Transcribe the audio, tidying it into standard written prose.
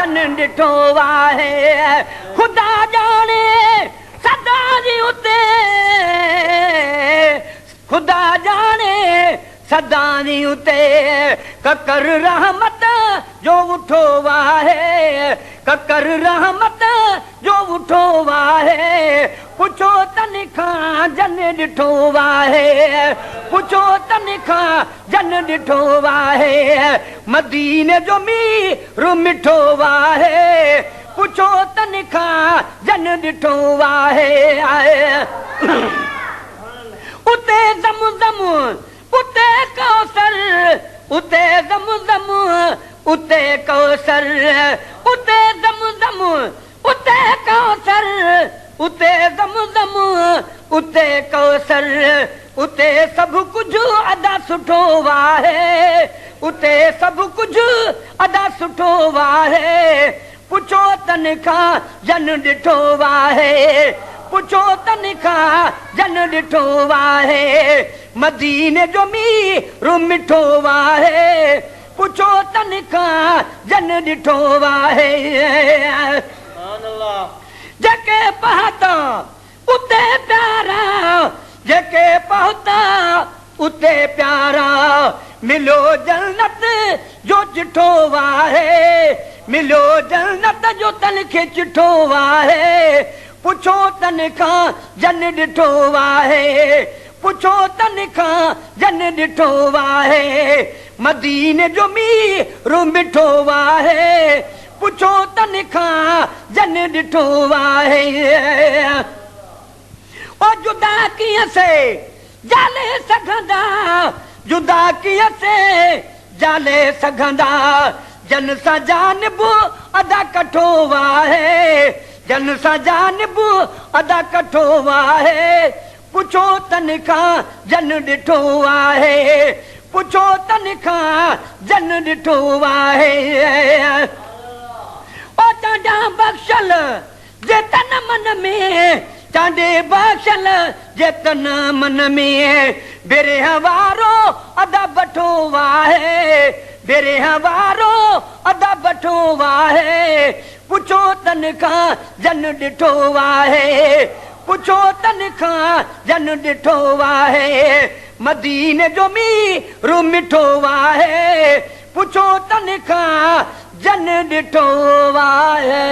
जन ॾिठो आहे ख़ुदा ॼाणे सदा जी उते ख़ुदा ॼाणे सदा जी उते ककर रहमत जो उठो आहे ककर रहमत जो उठो आहे पुछो तन खां जन ॾिठो आहे पुछो तन खां जन ॾिठो आहे मदीने जो मीर मिठो आहे पुछो तन खां जन ॾिठो आहे उते ज़मज़म उते कौसर उते ज़मज़म उते कौसर उते ज़मज़म उते कौसर उते ज़मज़म उते कौसर उते सभु कुझु अदा सुठो आहे उते सभु कुझु अदा सुठो आहे पुछो तन खां जन ॾिठो आहे पुछो तन खां जन ॾिठो आहे मदीने जो मीर मिठो आहे पुछो तन खां जन ॾिठो आहे जेके पहुता उते प्यारा जेके पहुता उते प्यारा मिलो जन्नत जो चिठो आहे मिलो जन्नत जो तन खे चिठो आहे पुछो तन खां जन ॾिठो आहे पुछो तन खां जन ॾिठो आहे मदीने जो मीर मिठो आहे पुछो तन खां जन ॾिठो आहे ओ जुदा कीअं से जाले सघंदा जुदा कीअं से जाले सघंदा जन सां जानब अदा कठो आहे जन सां जानब अदा कठो आहे पुछो तन खां जन ॾिठो आहे पुछो तन खां जन ॾिठो आहे ओ चांडा बख़्शल जे तन मन में चांडे बख़्शल जे तन मन में बिरह वारो अदा बठो आहे बिरह वारो अदा बठो आहे पुछो तन खां जन ॾिठो आहे पुछो तन खां जन ॾिठो आहे मदीने जो मीर मिठो आहे पुछो तन खां जन ॾिठो आहे